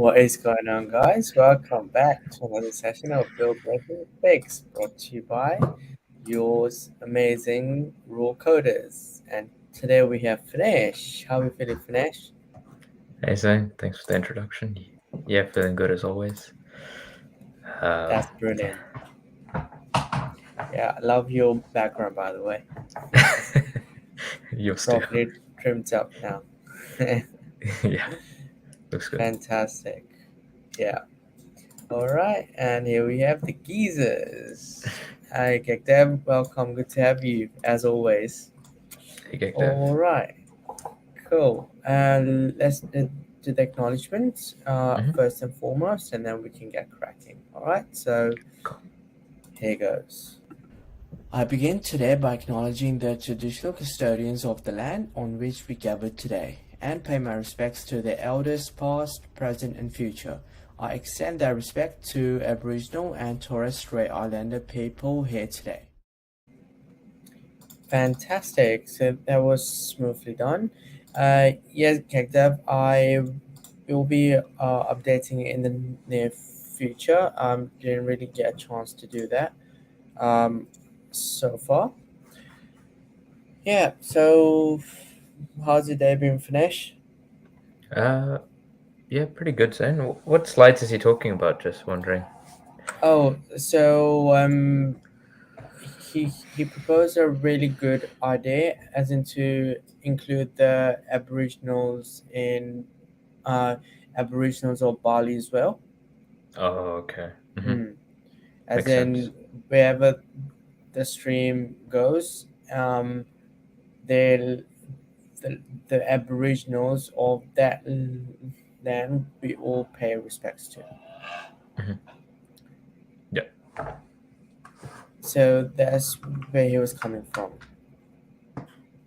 What is going on, guys? Welcome back to another session of Build Breaking Fix, brought to you by yours amazing rule coders. And today we have Finesh. How are we feeling, Finesh? Hey Zane, thanks for the introduction. Yeah, feeling good as always. That's brilliant. Yeah, I love your background, by the way. Yours too. Properly trimmed up now. Yeah, looks good. Fantastic. Yeah. All right, and here we have the geezers. Hi, Gekdem. Welcome. Good to have you, as always. Hey, Gig Dev. All right. Cool. Let's do the acknowledgements Mhm. first and foremost, and then we can get cracking. All right. So Cool. here goes. I begin today by acknowledging the traditional custodians of the land on which we gather today, and pay my respects to their elders, past, present, and future. I extend that respect to Aboriginal and Torres Strait Islander people here today. Fantastic. So that was smoothly done. Yes, Kekdev, I will be updating it in the near future. Didn't really get a chance to do that so far. Yeah, so how's your day been, Finesh? Yeah, pretty good, Zane. What slides is he talking about? Just wondering. Oh, so he proposed a really good idea, as in to include the Aboriginals in uh, Aboriginals of Bali as well. Oh, okay. Hmm. As Makes sense. in wherever the stream goes, they'll the Aboriginals of that land we all pay respects to. Mhm. Yeah. So that's where he was coming from.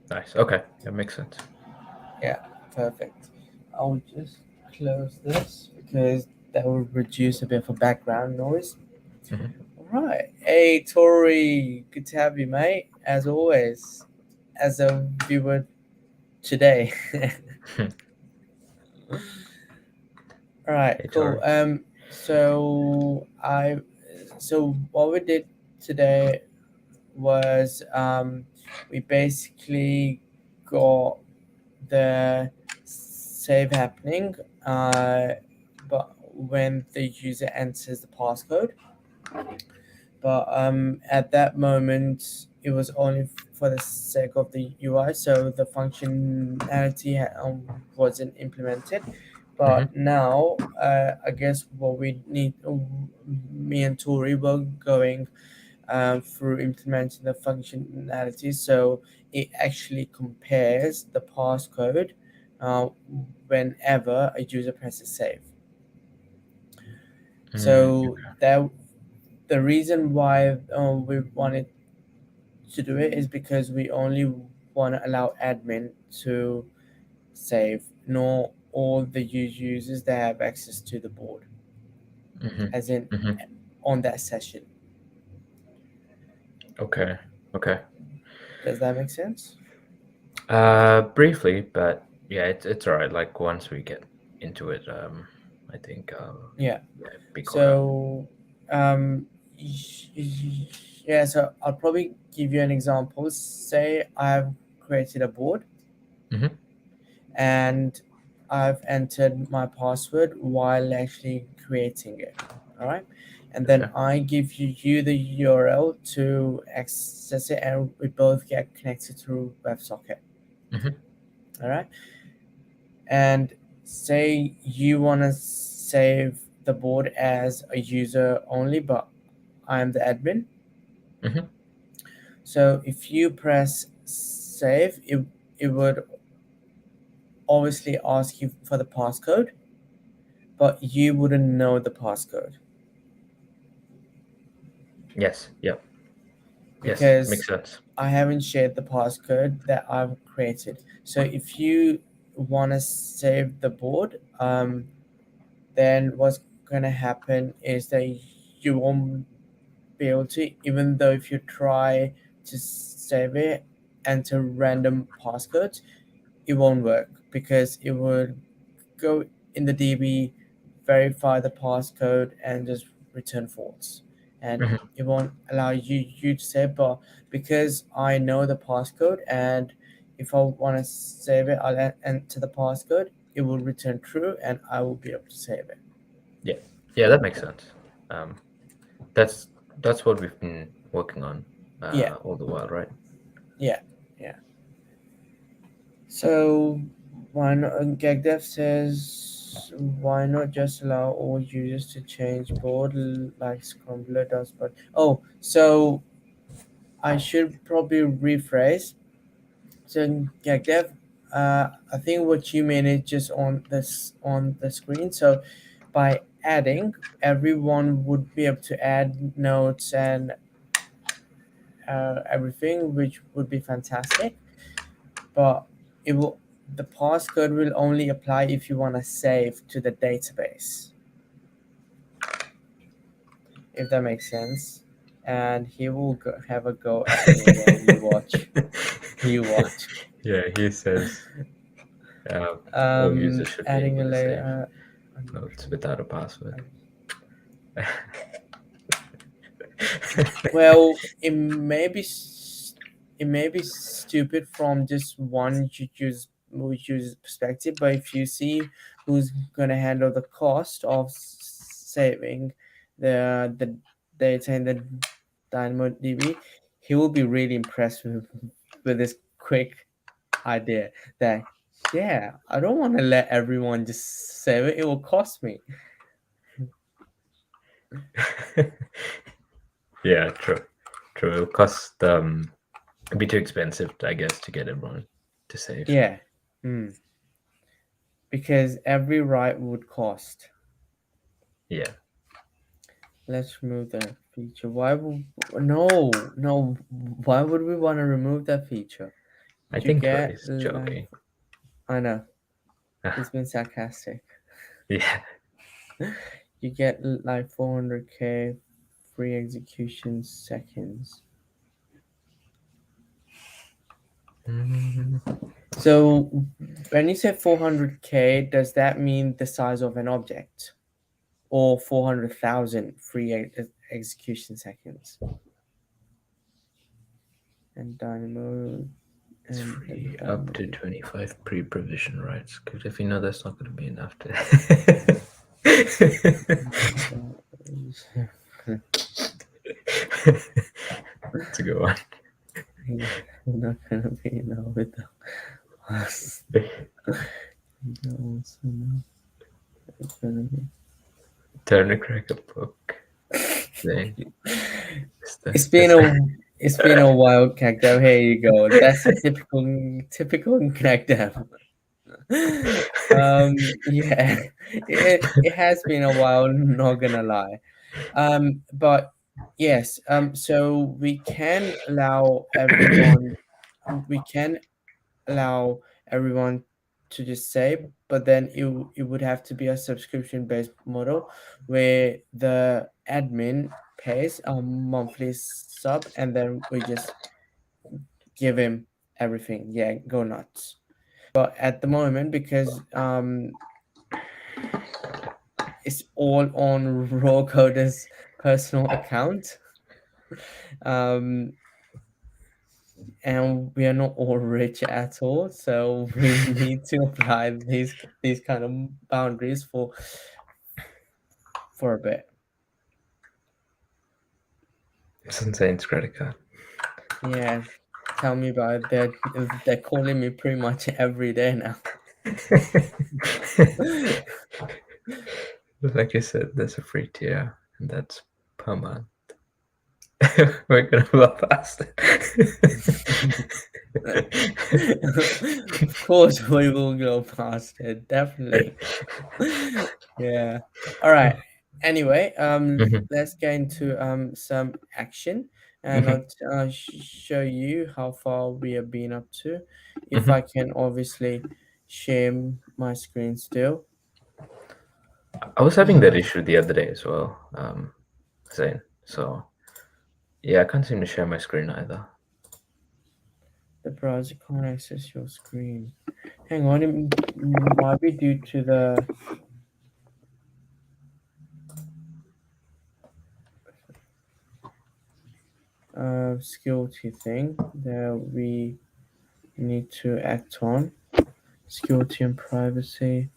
Nice. Okay, that makes sense. Yeah, perfect. I'll just close this because that will reduce a bit of a background noise. Mhm. All right. Hey, Tori, good to have you, mate. As always, as a viewer today. All right, Hey, cool. Tori. So what we did today was we basically got the save happening, but when the user enters the passcode. But at that moment, it was only for the sake of the UI, so the functionality wasn't implemented. Mhm. But now, I guess what we need, me and Tori were going through implementing the functionality, so it actually compares the passcode uh, whenever a user presses save. So that the reason why we wanted to do it is because we only want to allow admin to save, not all the users that have access to the board, Mhm. as in Mhm. on that session. Okay. Okay. Does that make sense? Briefly, but yeah, it's all right. Like once we get into it, I think Yeah. yeah, be caught up. So, um, yeah. So I'll probably give you an example. Say I've created a board Mhm. and I've entered my password while actually creating it. All right. And then Okay. I give you the URL to access it, and we both get connected through WebSocket. Mhm. All right. And say you want to save the board as a user only, but I'm the admin. Mhm. So if you press save, it would obviously ask you for the passcode, but you wouldn't know the passcode Yes. Yep. Yes. Makes because sense. I haven't shared the passcode that I've created. So if you want to save the board, then what's gonna happen is that you won't be able to, even though if you try to save it, enter random passcodes, it won't work because it would go in the DB verify the passcode and just return false, and Mhm. it won't allow you to save. But because I know the passcode, and if I want to save it, I'll enter the passcode. It will return true, and I will be able to save it. Yeah, yeah, that makes sense. Um, that's that's what we've been working on Yeah, all the while, right? yeah, yeah. So why not? GagDev says, why not just allow all users to change board like Scrambler does? But oh, so I should probably rephrase. So GagDev, I think what you mean is just on the screen. So by adding, everyone would be able to add notes and everything, which would be fantastic. But it will the passcode will only apply if you want to save to the database, if that makes sense. And he will have a go at me again. You watch. You watch. Yeah, he says all users should be Adding able a to save layer. notes without a password. Well, it may be stupid from just one user's perspective, but if you see who's gonna handle the cost of saving the data in the DynamoDB, he will be really impressed with this quick idea that, yeah, I don't want to let everyone just save it. It will cost me. Yeah, true. True. It'll cost it'd be too expensive, I guess, to get everyone to save. Yeah. Mm. Because every write would cost. Yeah. Let's remove that feature. Why would no? Why would we want to remove that feature? I You think get Troy's like, joking. I know he's been sarcastic. Yeah. You get like 400k free execution seconds. Mm, So when you say 400k, does that mean the size of an object, or 400,000 free execution seconds? And Dynamo it's and the free up to Dynamo. 25 pre-provision rights. Because if you know that's not going to be enough to. It's a good one. Yeah, I'm not gonna be enough with the us. Also, no, it's gonna be. Turn to crack a book. Thing. It's been That's a it's been a while, Cagdab. Here you go. That's a typical Cagdab. Yeah, it has been a while. Not gonna lie. But yes. So we can allow everyone to just say, but then it would have to be a subscription based model where the admin pays a monthly sub, and then we just give him everything. Yeah, go nuts. But at the moment, because it's all on raw coder's personal account, um and we are not all rich at all, so we need to apply these kind of boundaries for a bit. it's Insane's credit card. Yeah, tell me about it. They're calling me pretty much every day now. Like I said, there's a free tier, and that's per month. We're gonna blow past Of course, we will go past it. Definitely. Yeah. All right. Anyway, Mhm, let's get into some action, and mhm, I'll show you how far we have been up to. If mhm. I can obviously share my screen still. I was having that issue the other day as well, Zane. So yeah, I can't seem to share my screen either. The browser can't access your screen. Hang on, it might be due to the security thing that we need to act on. Security and privacy.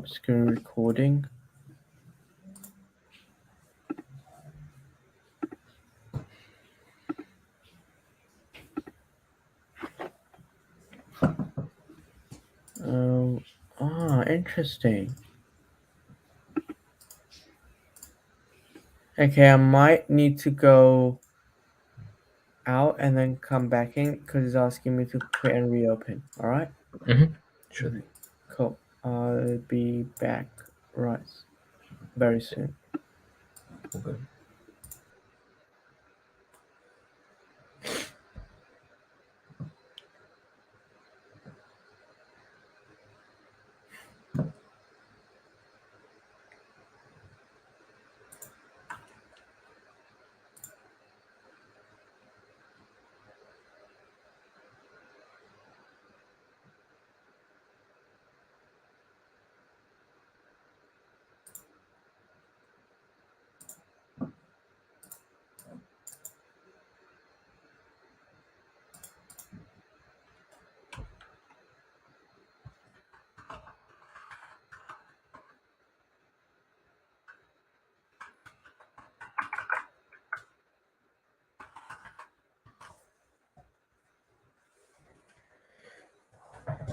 Screen recording. Interesting. Okay, I might need to go out and then come back in because it's asking me to quit and reopen. All right. Sure thing. Cool. I'll be back right very soon. All good.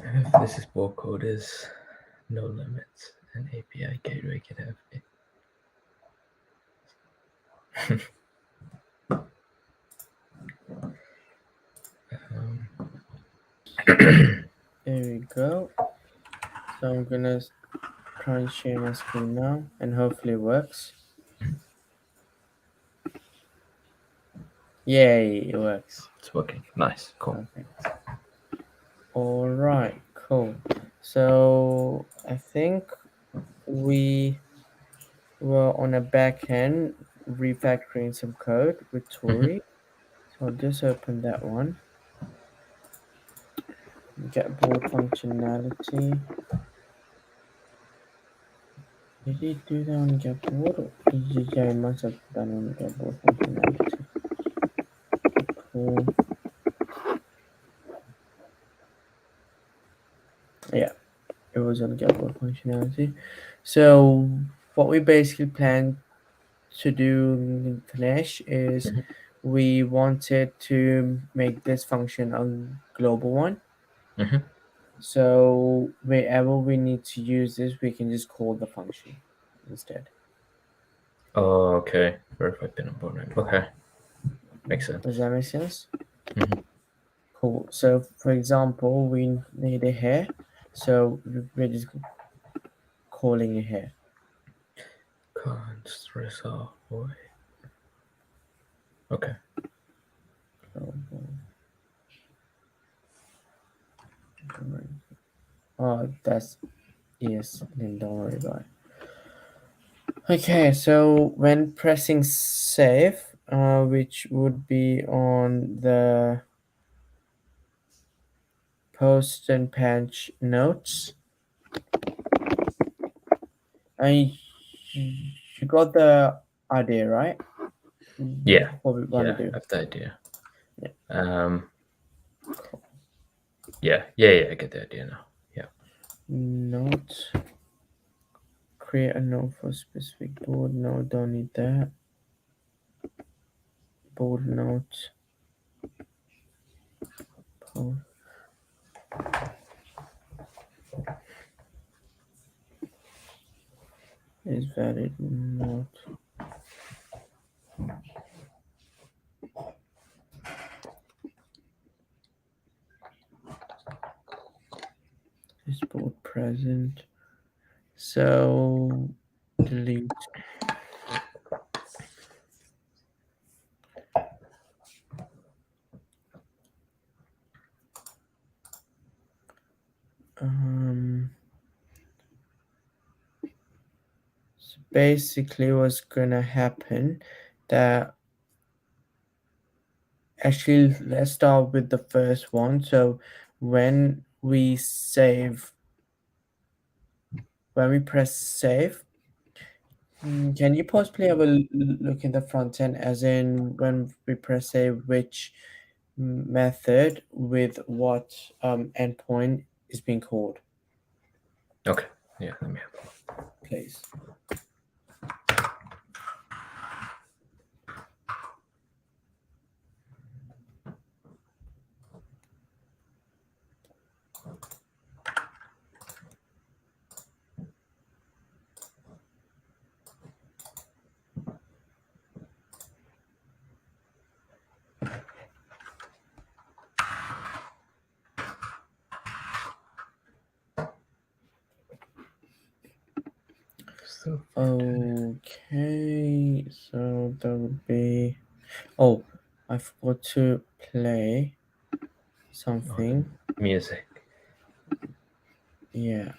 And if this is bull code is no limits and API gateway can have it. There we go. So I'm gonna try and share my screen now, and hopefully it works. Yay, it works. It's working. Nice. Cool. Perfect. All right, cool. So I think we were on a back end refactoring some code with Tori. So I'll just open that one. Get board functionality. Did he do that on get board? Yeah, he must have done on get board functionality. Cool. Yeah, it was on get board functionality. So what we basically plan to do in Flash is we wanted to make this function a global one. Mhm. So wherever we need to use this, we can just call the function instead. Oh, okay. Verify pin and board name. Okay. Makes sense. Does that make sense? Mhm. Cool. So for example, we need a hair. So we're just calling a hair. Const resolve boy. Okay. Oh, that's yes. Then don't worry about it. Okay, so when pressing save, which would be on the post and patch notes, and you got the idea, right? Yeah. What we want Yeah. to I do. have the idea. Yeah. Yeah. Yeah. I get the idea now. Yeah. Note. Create a note for specific board. No, don't need that. Board note. Post. Is valid note. Is board present? So delete. So basically what's gonna happen that actually let's start with the first one. So when we press save, Can you possibly have a look in the front end, as in when we press say which method with what endpoint is being called, Okay. Yeah, let me have a look. please? So Okay, so that would be. Oh, I forgot to play something. music. Yeah.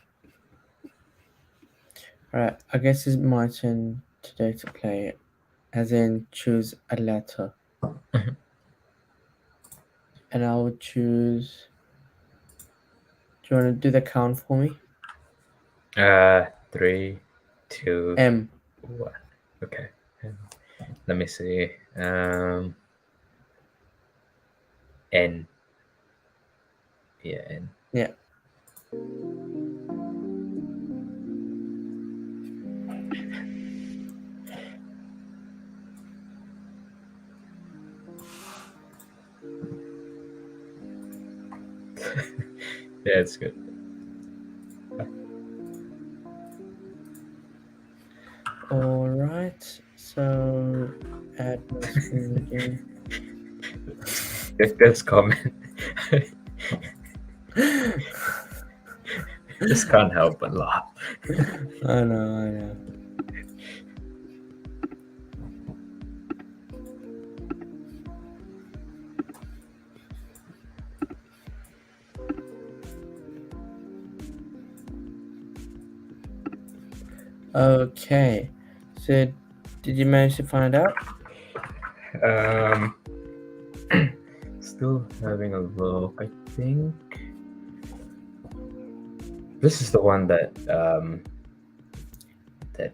Alright, I guess it's my turn today to play it. As in, choose a letter. Mhm. And I would choose. Do you want to do the count for me? 3, 2, M. 1. Okay. Let me see. N. Yeah, N. Yeah. Yeah, it's good. Alright, so add my screen again. That's common. Just can't help but laugh. I know, I know. Okay, so did you manage to find out? Um, Still having a look. I think this is the one that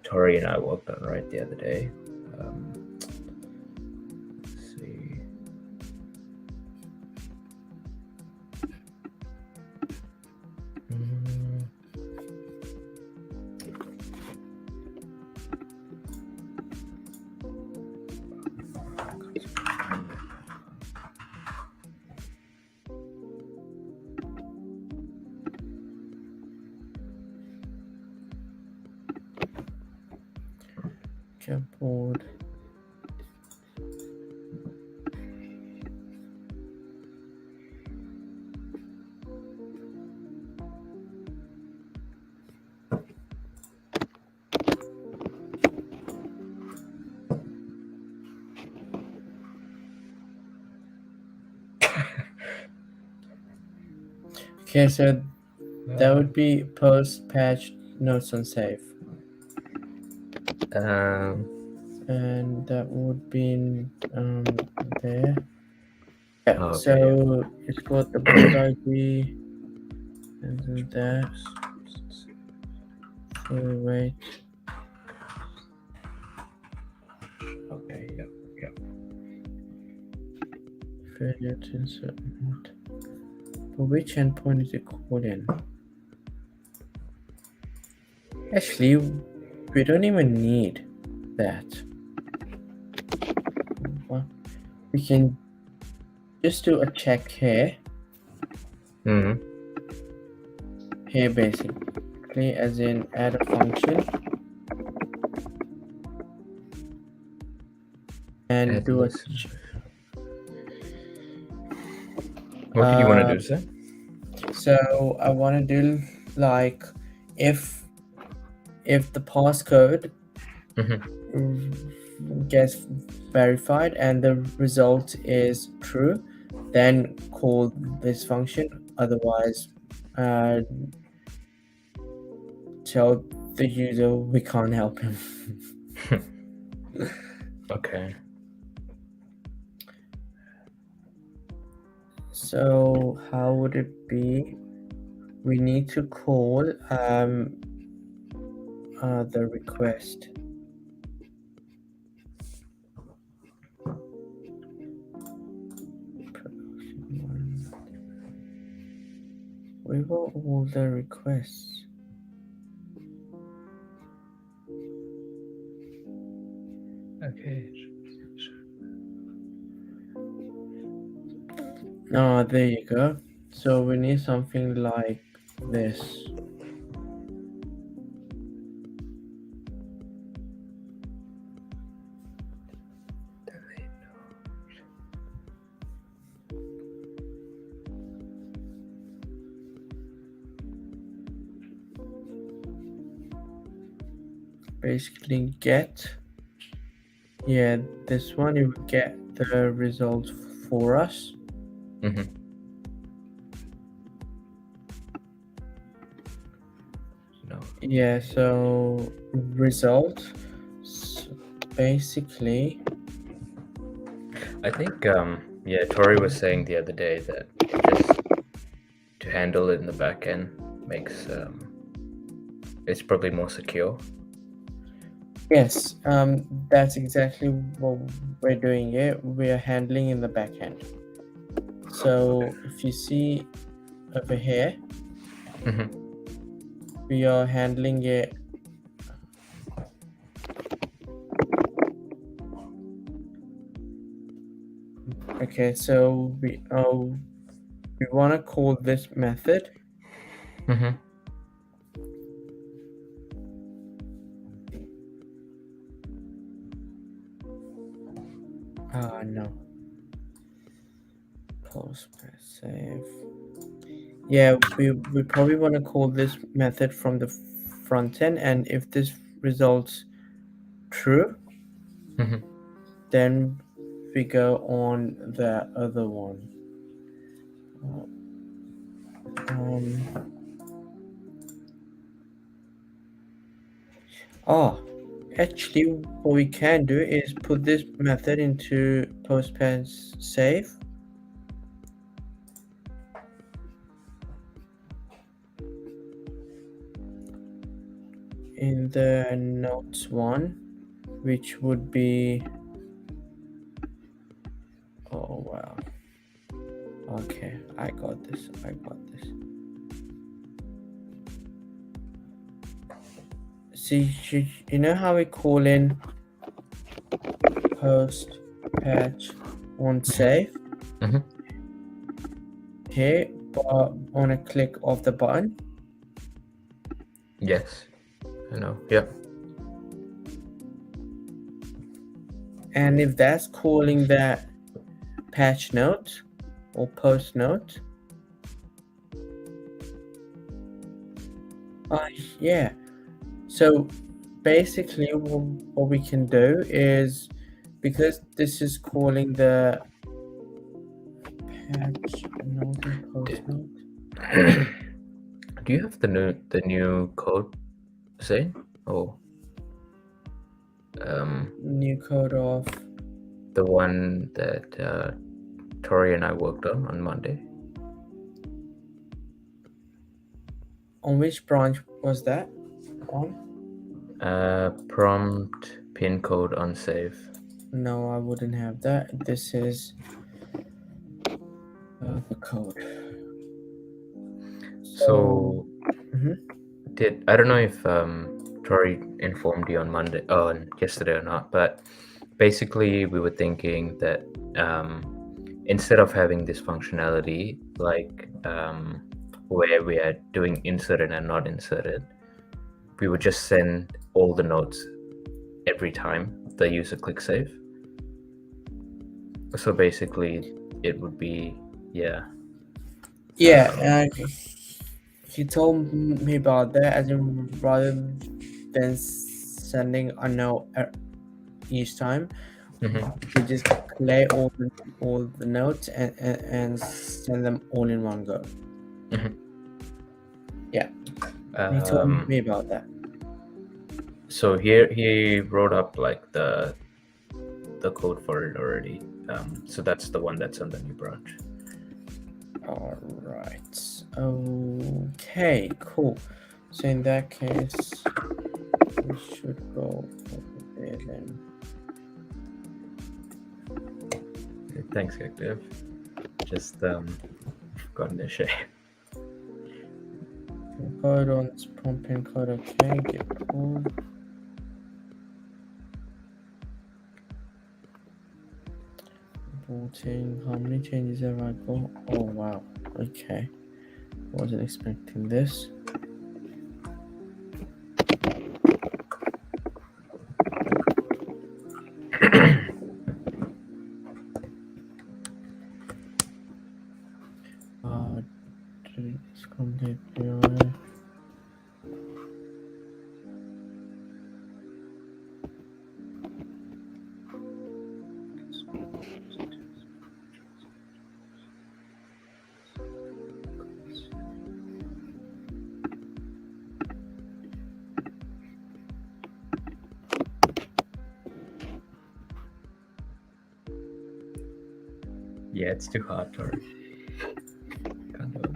Tori and I worked on right the other day. Let's see. Mm, Clipboard. Okay, so that would be post patch notes on save. um, And that would be there. Yeah, oh, okay. so it's got the board ID and then that. So wait. Okay. Yep. Yep. Failure to insert. But which endpoint is it called in? Actually, we don't even need that. Well, we can just do a check here. Mm-hmm. Here basically, as in add a function and Add do a listen. What do you want to do, sir? so I want to do like if the passcode gets verified and the result is true, then call this function. Otherwise, tell the user we can't help him. Okay. So how would it be? We need to call the request. Where were all the requests? Okay. Oh, there you go. So we need something like this. Basically get, yeah, this one, it will get the results for us. Mm-hmm. No. Yeah, so result, basically, I think yeah, Tori was saying the other day that just to handle it in the back end makes it's probably more secure. yes, that's exactly what we're doing here. We are handling in the back end. So if you see over here, Mm-hmm. we are handling it. Okay, so we want to call this method. Mm-hmm. No. Post save. Yeah, we probably want to call this method from the front end, and if this results true, Mm-hmm. then we go on the other one. Oh, actually, what we can do is put this method into postpan save. In the notes one, which would be, oh wow, okay, I got this. See, you know how we call in post patch on save Mm-hmm. here, but on a click of the button. Yes, I know. Yeah. And if that's calling that patch note or post note, yeah. So basically, what we can do is, because this is calling the patch note and post note. Do you have the new code, say? Oh, New code of, the one that Tori and I worked on Monday. on which branch was that on? Prompt pin code on save. No, I wouldn't have that. This is the code. So Mhm. I don't know if Tori informed you on Monday, on yesterday or not, but basically we were thinking that instead of having this functionality like where we are doing inserted and not inserted, we would just send all the notes every time the user clicks save. So basically it would be, yeah. Yeah, he told me about that, as in rather than sending a note each time, Mhm. we just collect all the notes and send them all in one go. Mhm. Yeah, he told Um, me about that. so here he wrote up like the code for it already. So that's the one that's on the new branch. All right. Okay. Cool. So in that case, we should go over there then. Thanks, Active. Just forgotten to share. code on this prompt pin code. Okay, get pull. Booting. How many changes have I got? Oh wow. Okay. Wasn't expecting this. It's completely. Yeah, it's too hard, Tori. Can't do it.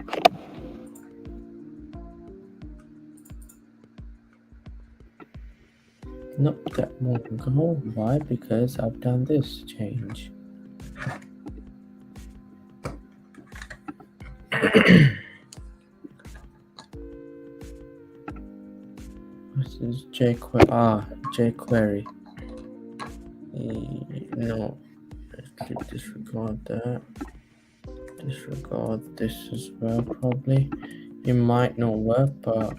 Nope, that won't go. Why? Because I've done this change. This is jQuery. No, let's disregard that. Disregard this as well, probably. It might not work, but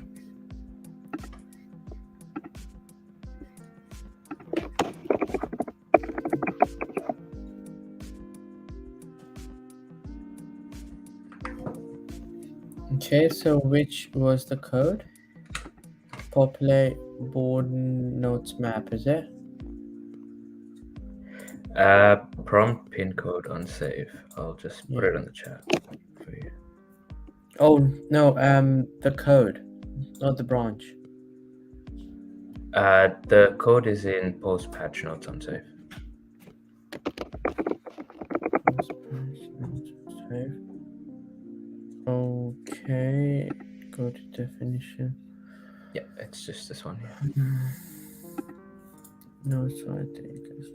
okay, so which was the code? Populate board notes map, is it? Prompt pin code on save. I'll just put Yeah. it on the chat for you. Oh no, the code, not the branch. The code is in post patch notes on save. Okay, go to definition. Yeah, it's just this one here. No, sorry, I think it's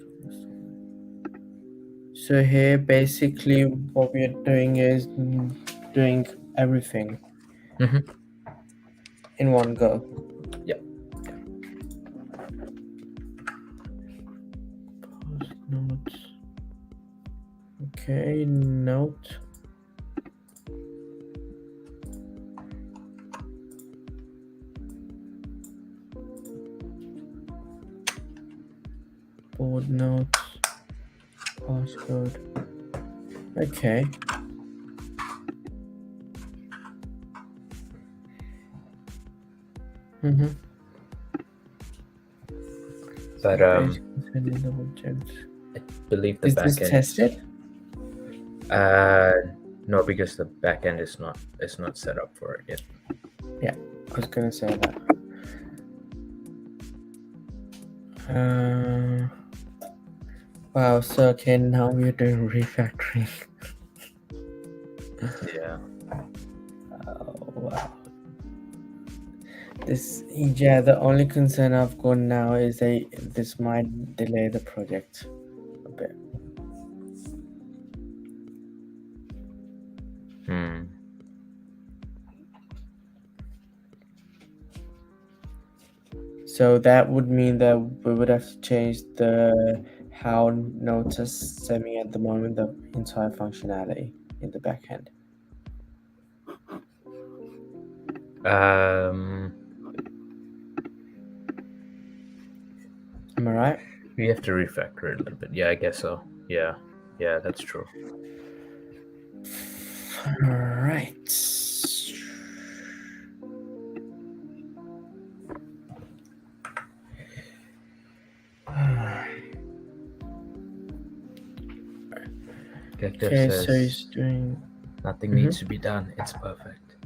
so here basically what we are doing is doing everything in one go. Yep. Post notes. Okay, note. Board notes. Passcode. Okay. But I believe the is this backend. tested? No, because the backend is not set up for it yet. Yeah, I was gonna say that. Wow, so okay, now we're doing refactoring. Yeah. Oh wow. The only concern I've got now is this might delay the project a bit. So that would mean that we would have to change how notes are sending at the moment, the entire functionality in the backend. Am I right? We have to refactor it a little bit. Yeah, I guess so. Yeah, that's true. All right. Okay, so he's doing. Nothing needs to be done. It's perfect.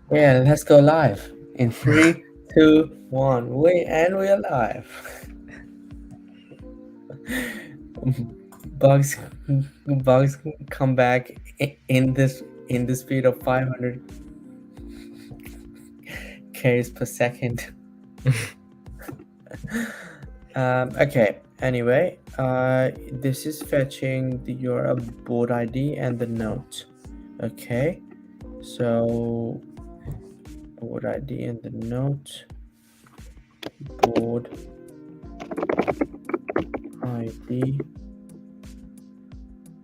Yeah, let's go live in 3, 2, 1. We are live. Bugs come back in the speed of 500 k's per second. Okay. Anyway, this is fetching your board ID and the note. Okay, so board ID and the note board ID.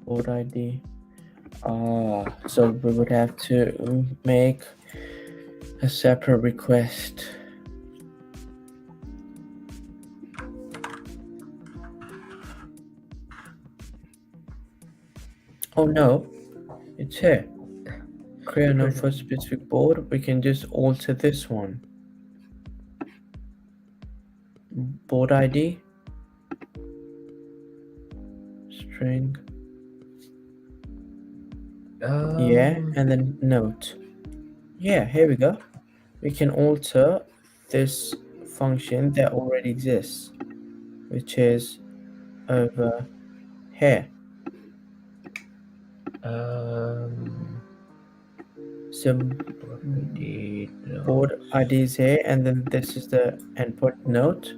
Board ID. So we would have to make a separate request. Oh no, it's here. Create a node for a specific board. We can just alter this one. Board ID. String. Yeah, and then note. Yeah, here we go. We can alter this function that already exists, which is over here. So board ID is here, and then this is the endpoint note.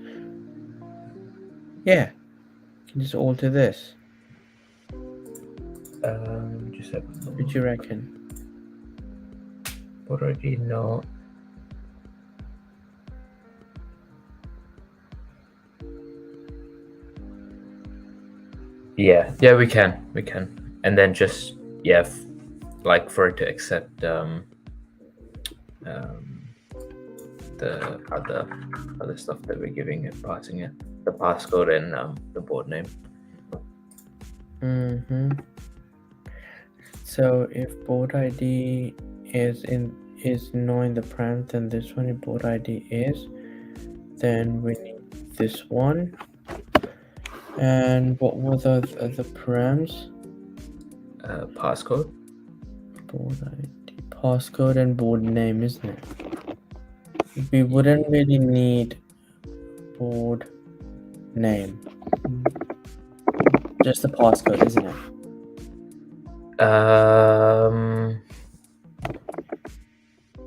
Yeah, you can just alter this. Just have a What do you reckon? board ID note. Yeah, we can, and then just like for it to accept the other stuff that we're giving it, passing it, the passcode and the board name. So if board ID is knowing the parent, then this one board ID is, then we need this one. And what were the params? Passcode, Board ID, passcode, and board name, isn't it? We wouldn't really need board name. Just the passcode, isn't it?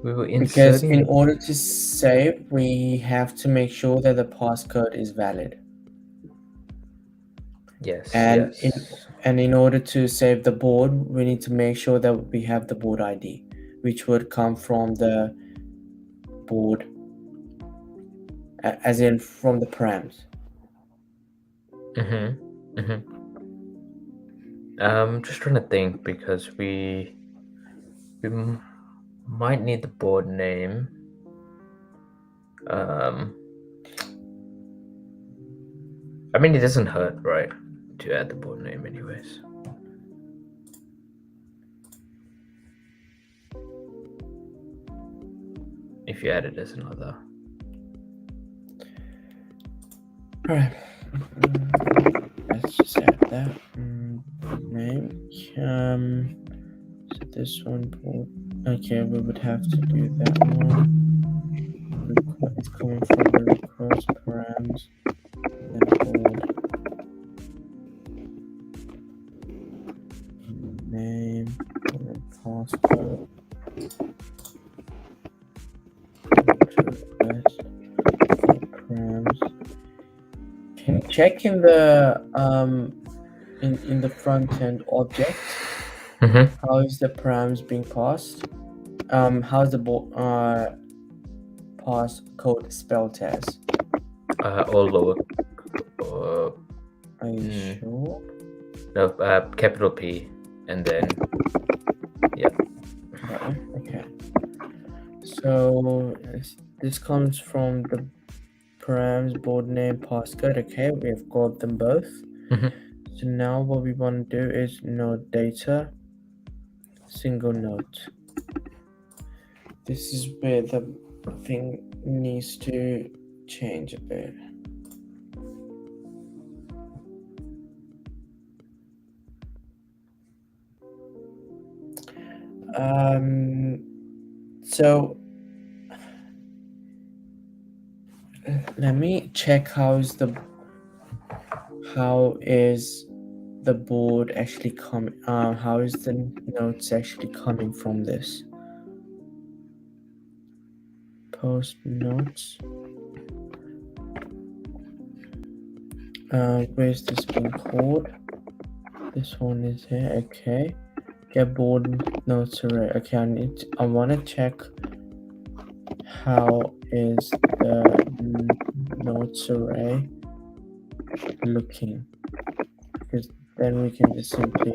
we were Because in order to save, we have to make sure that the passcode is valid. Yes. And in order to save the board, we need to make sure that we have the board ID, which would come from the board, as in from the params. Just trying to think, because we might need the board name. I mean, it doesn't hurt, right, to add the board name anyways. If you add it as another. Alright. Let's just add that name. So this one board. Okay, we would have to do that one. It's coming from the request params. Then board name and then passcode. Request params. Can you check in the in the front end object? How is the params being passed? How's the passcode spelled as? All lower. Are you sure? No, capital P, and then Okay. So this comes from the params, board name, passcode. Okay, we've got them both. So now what we want to do is node data, single note. This is where the thing needs to change a bit. So let me check how is the board actually coming, how is the notes actually coming from this post notes. Where's this being called? This one is here. Okay, get board notes array. Okay, I want to check how is the nodes array looking, because then we can just simply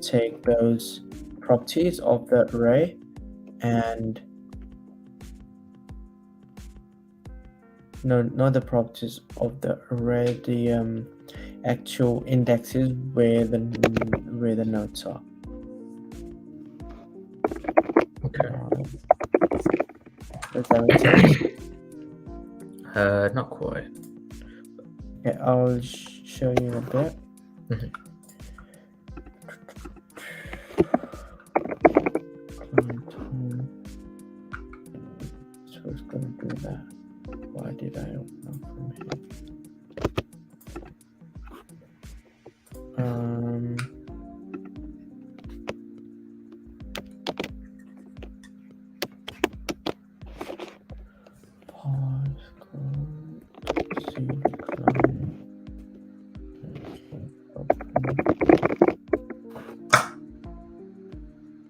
take those properties of the array and no, not the properties of the array, the actual indexes where the nodes are. Okay. Does that make sense? Not quite. Okay, I'll show you in a bit. Mhm. Client home. So it's gonna do that. Why did I open up from here? Passcode, see the client.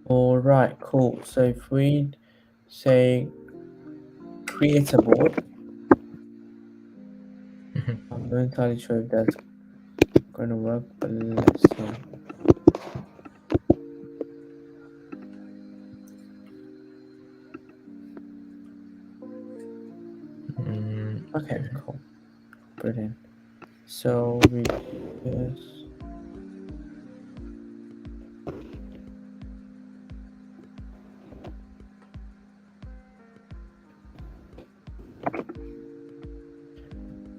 All right, cool. So if we say create a board, I'm not entirely sure if that's going to work, but let's see. Okay, cool. Brilliant. So we just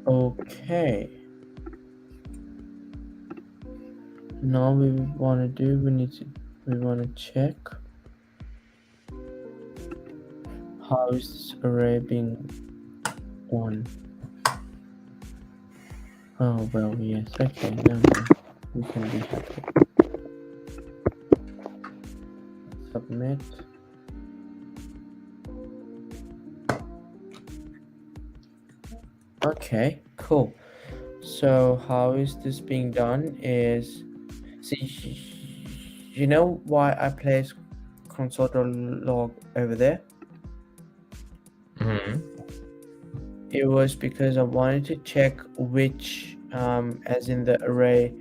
okay. Now we want to do, we want to check how is this array being done. Oh well, yes. Okay, now we can be happy. Submit. Okay, cool. So how is this being done is, see, you know why I placed console.log over there? It was because I wanted to check which, as in the array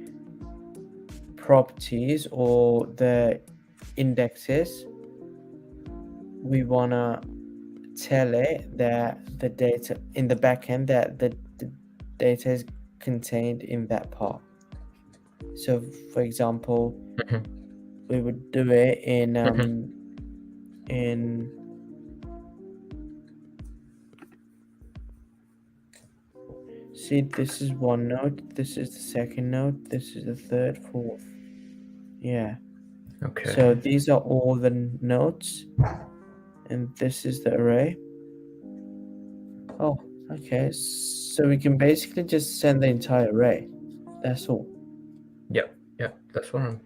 properties or the indexes, we want to tell it that the data in the backend, that the data is contained in that part. So for example, we would do it in see, this is one node, this is the second node, this is the third, fourth. Yeah. Okay. So these are all the nodes, and this is the array. Oh, okay. So we can basically just send the entire array. That's all. Yeah, that's what I'm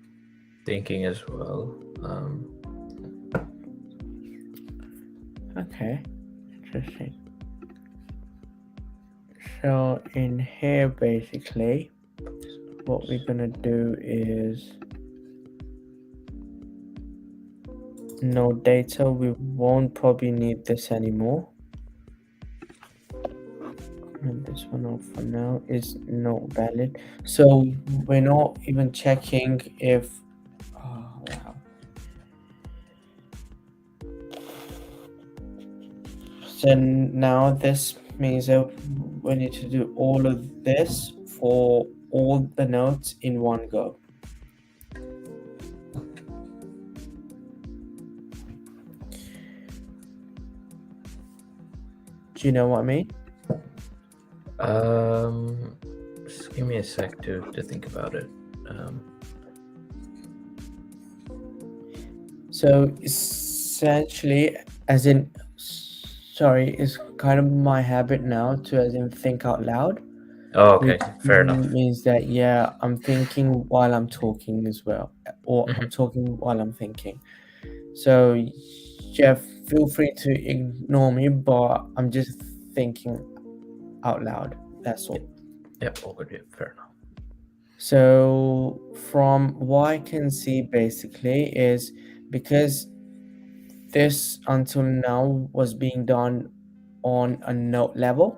thinking as well. Okay, interesting. So in here, basically, what we're gonna do is no data. We won't probably need this anymore. And this one off for now is not valid. So we're not even checking if, oh wow. So now this means that we need to do all of this for all the nodes in one go. Do you know what I mean? Just give me a sec to think about it. So essentially, as in, sorry, it's kind of my habit now to as in think out loud. Oh, okay, Which fair enough. means that, yeah, I'm thinking while I'm talking as well, or I'm Mhm. talking while I'm thinking. So yeah, feel free to ignore me, but I'm just thinking out loud. That's all. Yep, all good. Yeah, fair enough. So from what I can see, basically, is because this until now was being done on a node level,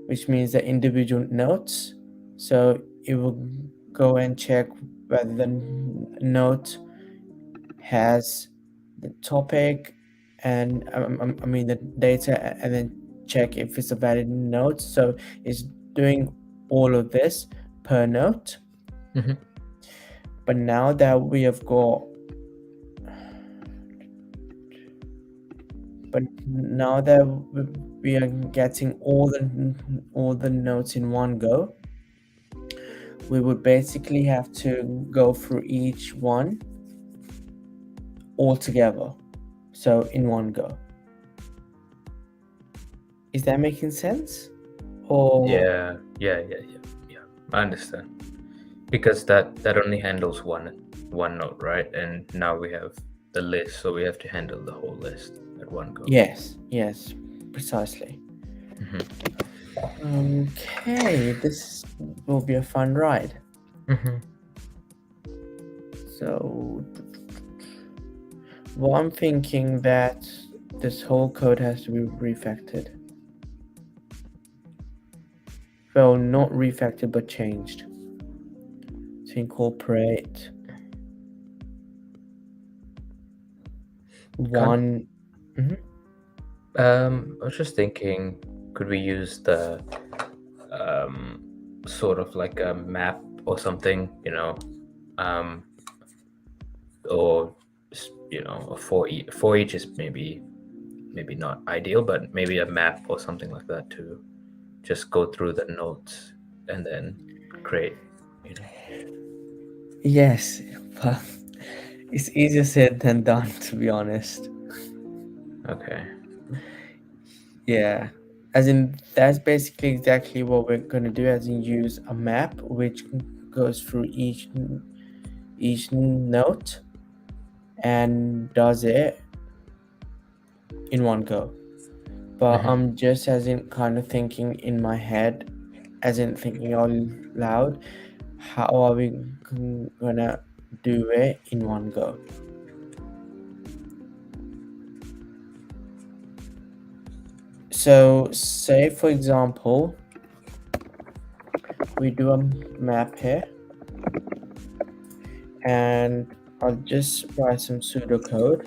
which means the individual nodes. So it will go and check whether the node has the topic and I mean the data, and then check if it's a valid node. So it's doing all of this per node. But now that we have got we are getting all the nodes in one go, we would basically have to go through each one all together, so in one go. Is that making sense? Or Yeah. I understand. Because that only handles one node, right? And now we have the list, so we have to handle the whole list at one go. yes, precisely. Okay, this will be a fun ride. So, well, I'm thinking that this whole code has to be refactored. Well, not refactored, but changed to incorporate one. I was just thinking, could we use the sort of like a map or something, or for each is maybe not ideal, but maybe a map or something like that to just go through the nodes and then create, Yes, but it's easier said than done, to be honest. Okay. Yeah, as in that's basically exactly what we're going to do, as in use a map which goes through each node and does it in one go. But I'm just as in kind of thinking in my head, as in thinking out loud, how are we gonna do it in one go? So say for example we do a map here, and I'll just write some pseudocode.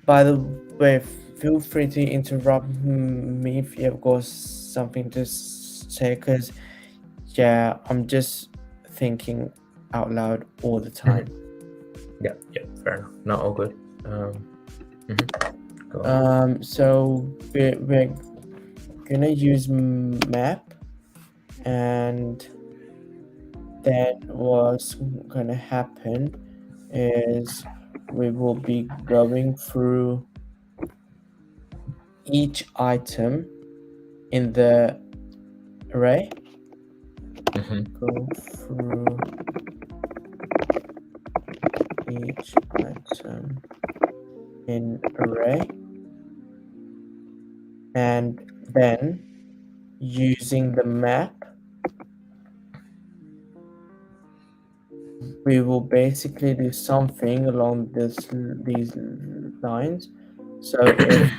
By the way, feel free to interrupt me if you have got something to say, because yeah, I'm just thinking out loud all the time. Yeah, fair enough. No, all good. Go on. So we're gonna use map, and then what's gonna happen is we will be going through each item in the array. Go through each item in array, and then using the map we will basically do something along these lines. So if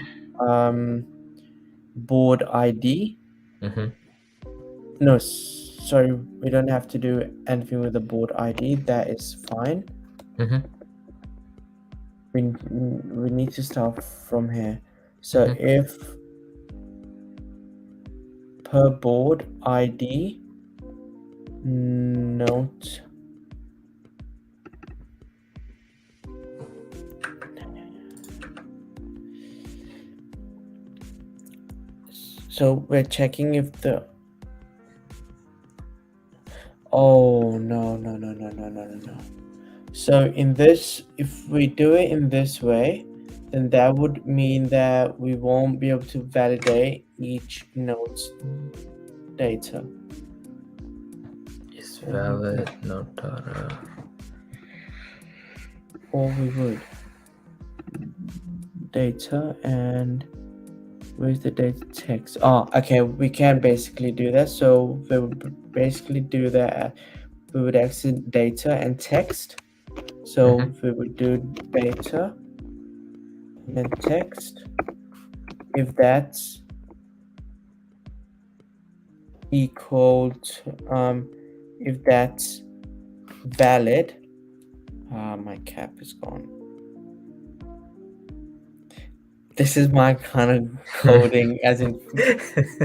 board ID, no, sorry, we don't have to do anything with the board ID, that is fine. We need to start from here. So if per board ID note so we're checking if the no. So in this, if we do it in this way, then that would mean that we won't be able to validate each node's data. Is valid node data. Or we would. Data, and where's the data text? Okay, we can basically do that. So we would basically do that. We would exit data and text. So we would do data then text, if that's equal to, if that's valid, my cap is gone. This is my kind of coding, as in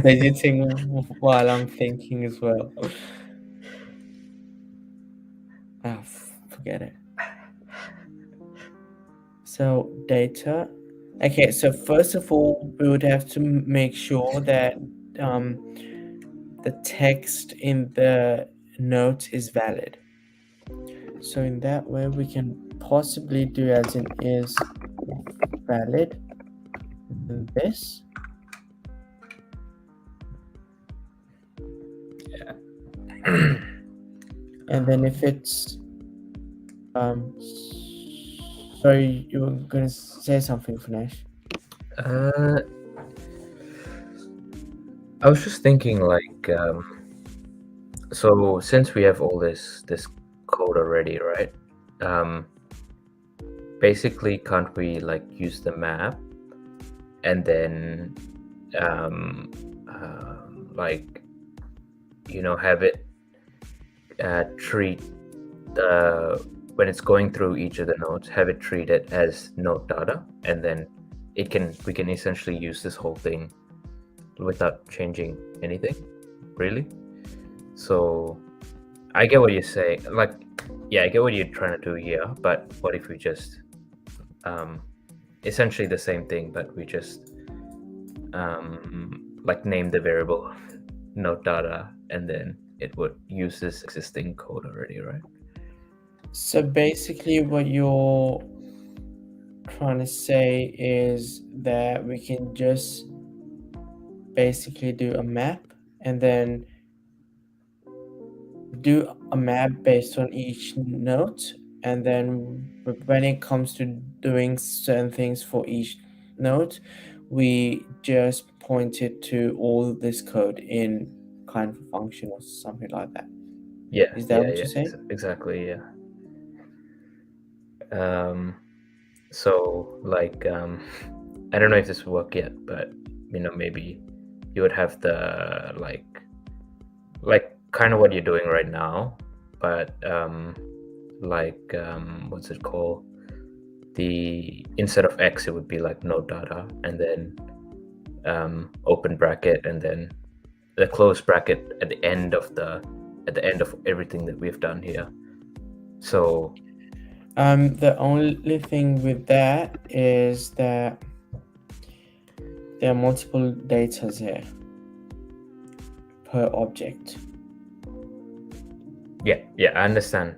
fidgeting while I'm thinking as well. Forget it. So data. Okay, so first of all, we would have to make sure that the text in the note is valid. So in that way, we can possibly do as in is valid and this. Yeah. And then if it's sorry, you were gonna say something, Finesh. I was just thinking, like, so since we have all this code already, right? Basically, can't we like use the map and then like, you know, have it treat the, when it's going through each of the nodes, have it treat it as node data, and then we can essentially use this whole thing without changing anything, really. So I get what you're saying. Like, yeah, I get what you're trying to do here, but what if we just essentially the same thing, but we just like name the variable node data, and then it would use this existing code already, right? So basically what you're trying to say is that we can just basically do a map and then do a map based on each node, and then when it comes to doing certain things for each node, we just point it to all this code in kind of a function or something like that. Yeah, Is that what you're saying? exactly, yeah. So like I don't know if this will work yet, but you know, maybe you would have the like kind of what you're doing right now, but what's it called, the instead of x it would be like node data, and then open bracket, and then the close bracket at the end of everything that we've done here. So the only thing with that is that there are multiple datas here per object. yeah, I understand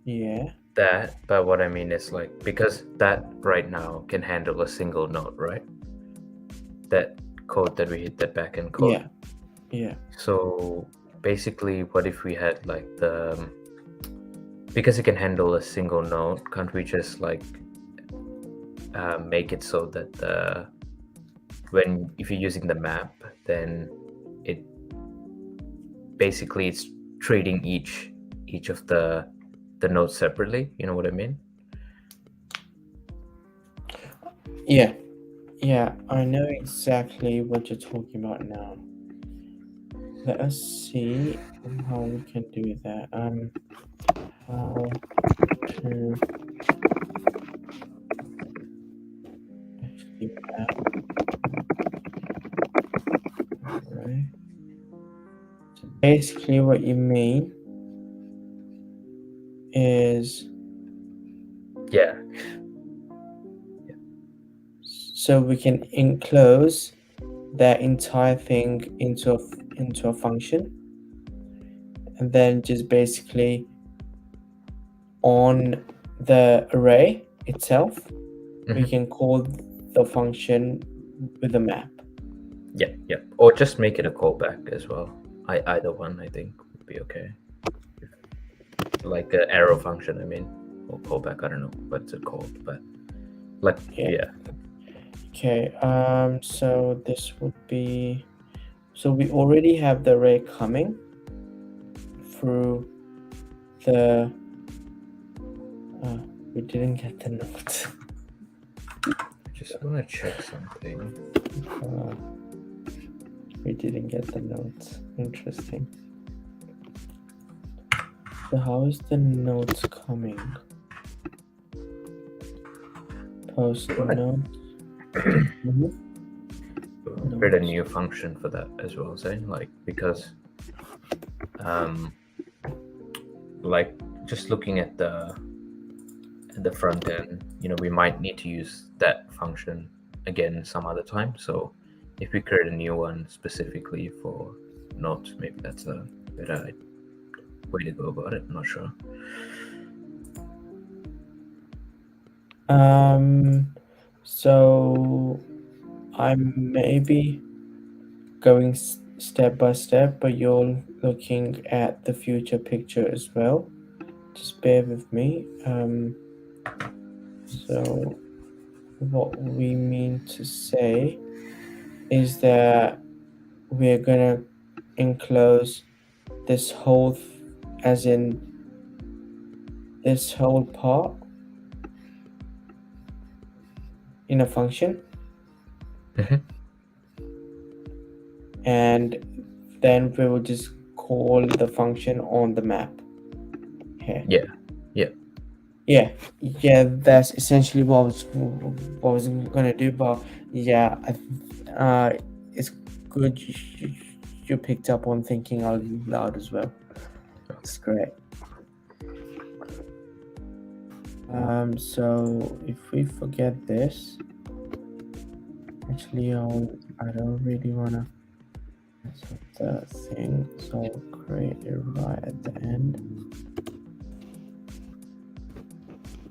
Yeah. that, but what I mean is, like, because that right now can handle a single node, right? That code that we hit, that backend code. Yeah. So basically, what if we had like because it can handle a single node, can't we just like make it so that if you're using the map, then it basically it's treating each of the nodes separately, you know what I mean? Yeah, I know exactly what you're talking about now. Let us see how we can do that. How to actually map, right? So basically what you mean is, Yeah, so we can enclose that entire thing into a function, and then just basically on the array itself, we can call the function with a map. yeah, or just make it a callback as well. Either one I think would be okay, like an arrow function, I mean, or callback, I don't know what's it called, but like yeah. Okay, so this would be, so we already have the array coming through the we didn't get the note. I just want to check something. Uh, we didn't get the notes. Interesting. So how is the notes coming? Post What? notes. Create a new function for that as well, say, like, because like just looking at the front end, we might need to use that function again some other time. So if we create a new one specifically for notes, maybe that's a better way to go about it. I'm not sure. So I'm maybe going step by step, but you're looking at the future picture as well. Just bear with me. So what we mean to say is that we're gonna enclose this whole, as in this whole part in a function, Mhm. and then we will just call the function on the map here. Yeah, that's essentially what I was gonna do. But yeah, it's good you picked up on thinking out loud as well. It's great. So if we forget this, actually, I don't really wanna mess up the thing, so I'll create it right at the end.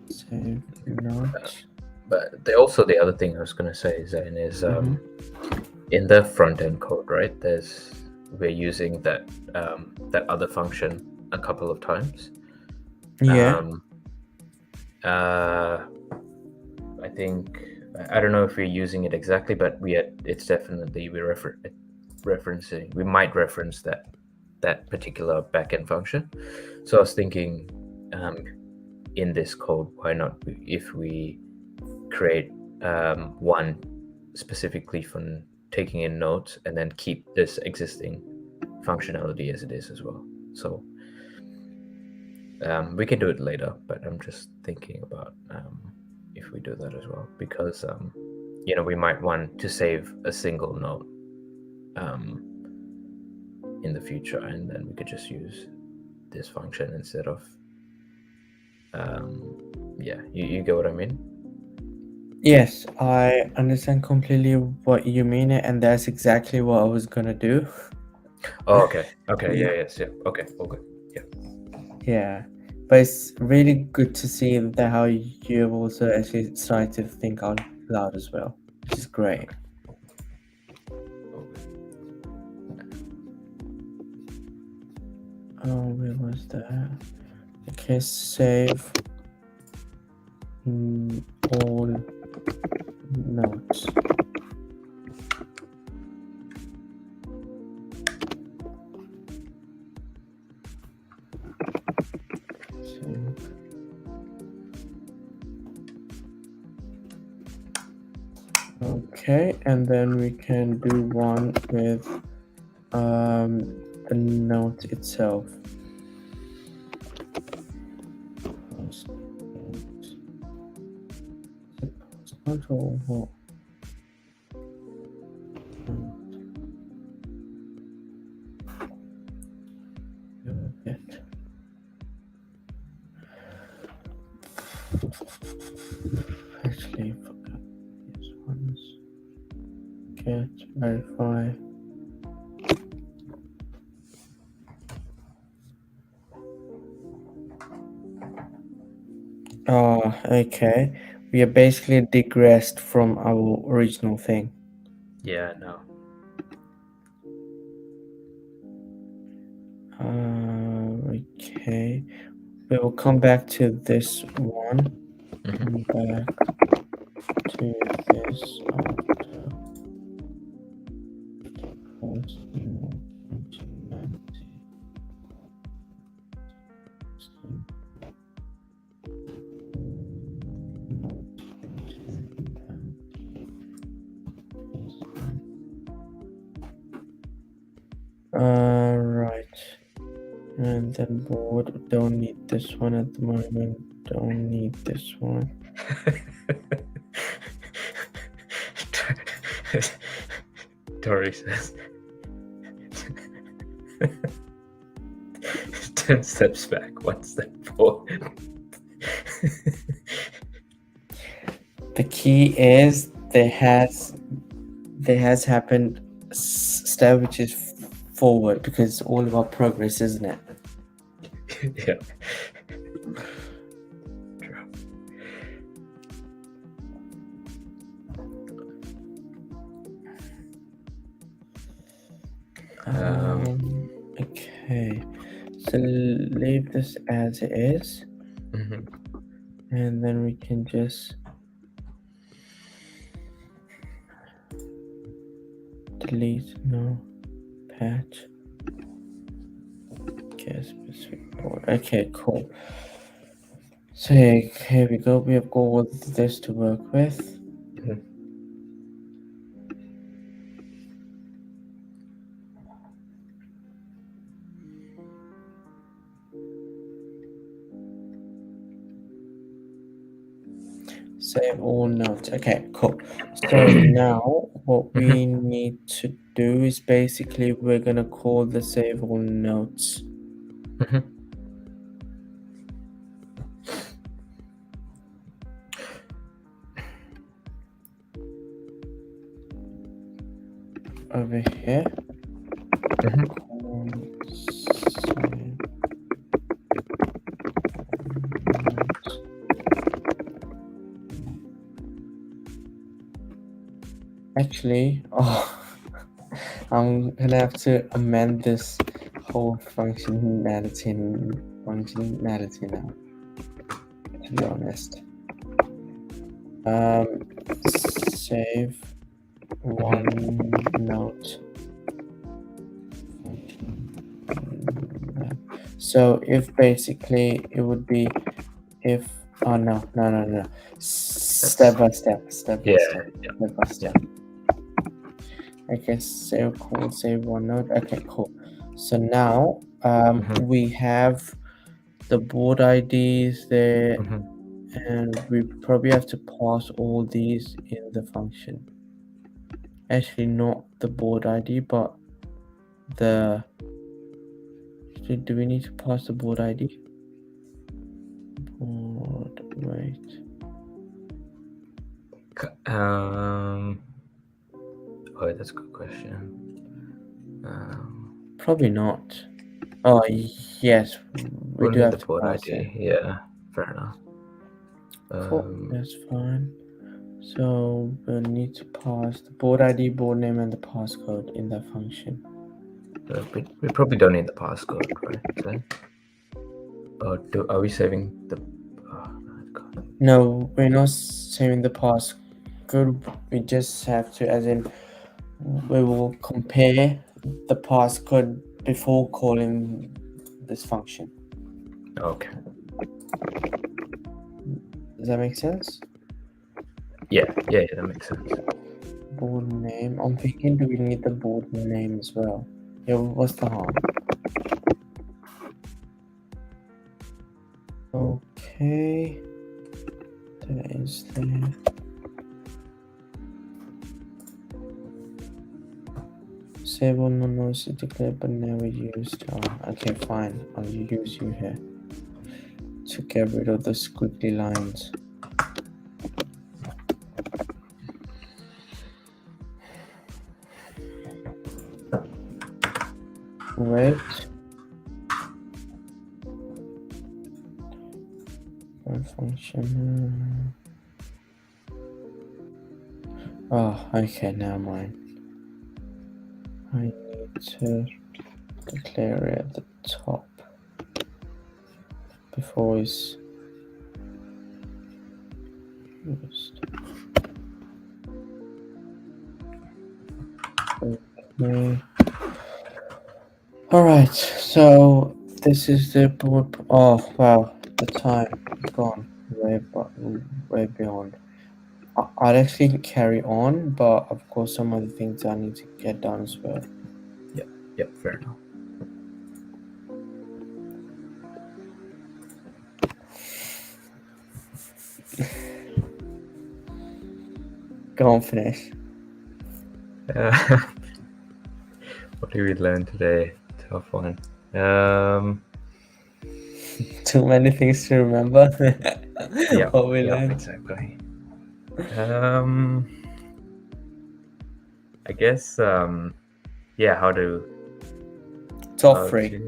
Save note. But the other thing I was going to say, Zane, is in the front end code, right? We're using that other function a couple of times. Yeah. I think, I don't know if we're using it exactly, but it's definitely referencing. We might reference that particular backend function. So I was thinking, in this code, why not if we create one specifically for taking in notes and then keep this existing functionality as it is as well. So we can do it later, but I'm just thinking about if we do that as well, because we might want to save a single note in the future, and then we could just use this function instead of you get what I mean? Yes, I understand completely what you mean, and that's exactly what I was gonna do. Oh, okay. Yeah. Yes, okay, okay. Yeah, but it's really good to see that how you've also actually started to think out loud as well, which is great. Oh, where was that? Okay, save all notes. Save. Okay, and then we can do one with the note itself. Post note or what? Actually, forgot these ones. Get, verify. Oh, okay. We are basically digressed from our original thing. Yeah, no. Okay. We will come back to this one. Come back to this after post note 2019. Right. And then board, don't need this one at the moment. Don't need this one. Tori says 10 steps back, 1 step forward. The key is there has happened step which is forward, because it's all about progress, isn't it? Yeah. True. Okay, so leave this as it is, and then we can just delete, no, patch. Okay, specific board. Okay, cool. So here we go. We have got all this to work with. Save all notes. Okay, cool. So now what we need to do is basically we're gonna call the save all notes. Over here. Actually, I'm gonna have to amend this whole functionality now, to be honest. Save one note. So if basically it would be if no, step by step. Okay, save one node. Okay, cool. So now we have the board IDs there, and we probably have to pass all these in the function. Actually, not the board ID, but the. Do we need to pass the board ID? Board, wait. Oh, that's a good question. Probably not. Oh, yes, we do need have the to board pass ID. it. Yeah, fair enough. Cool, that's fine. So we'll need to pass the board ID, board name, and the passcode in that function. We probably don't need the passcode, right? So, are we saving the? No, we're not saving the passcode. We just have to, as in, we will compare the passcode before calling this function. Okay. Does that make sense? Yeah, that makes sense. Board name. I'm thinking, do we need the board name as well? Yeah, what's the harm? Okay. That is there. Save all non-nodes declared but never used. Okay, fine. I'll use you here to get rid of the squiggly lines. Wait. Function. Oh, okay, never mind. I need to declare it at the top before it's used. Okay. Alright, so this is the board. Oh wow, the time is gone way beyond. I'd actually carry on, but of course some other things I need to get done as well. Yeah. Yep, fair enough. Go on, finish. What did we learn today? Tough one. Too many things to remember. Yeah, What we learned. exactly. I guess how to Top three.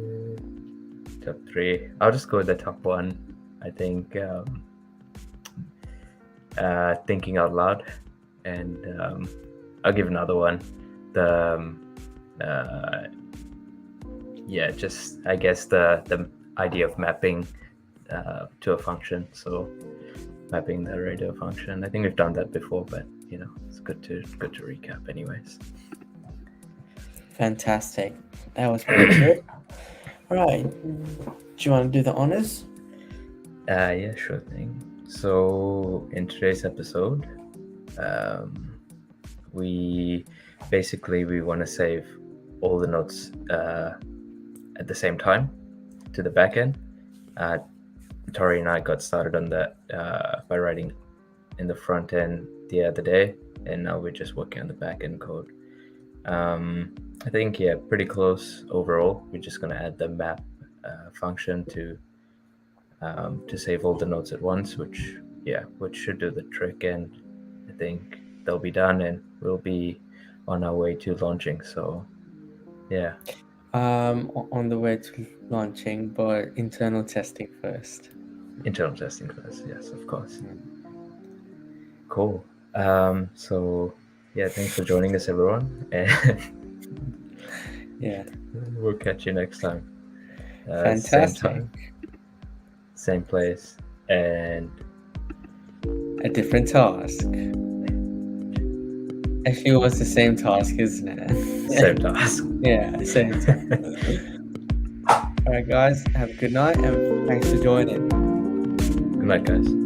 Top three. I'll just go with the top one. I think thinking out loud, and I'll give another one. The just I guess the idea of mapping to a function. So mapping the array to a function. I think we've done that before, but it's good to recap anyways. Fantastic. That was pretty good. All right. Do you want to do the honors? Yeah, sure thing. So in today's episode, we want to save all the nodes at the same time to the backend. Tori and I got started on that by writing in the front end the other day, and now we're just working on the backend code. I think pretty close overall. We're just gonna add the map function to save all the nodes at once, which should do the trick, and I think they'll be done, and we'll be on our way to launching. So on the way to launching, but internal testing first. Internal testing first, yes, of course. Cool. So thanks for joining us, everyone, and we'll catch you next time. Fantastic. Same time, same place, and a different task. Actually, it was the same task, isn't it? Same task. Yeah, same task. All right, guys, have a good night, and thanks for joining. Good night, guys.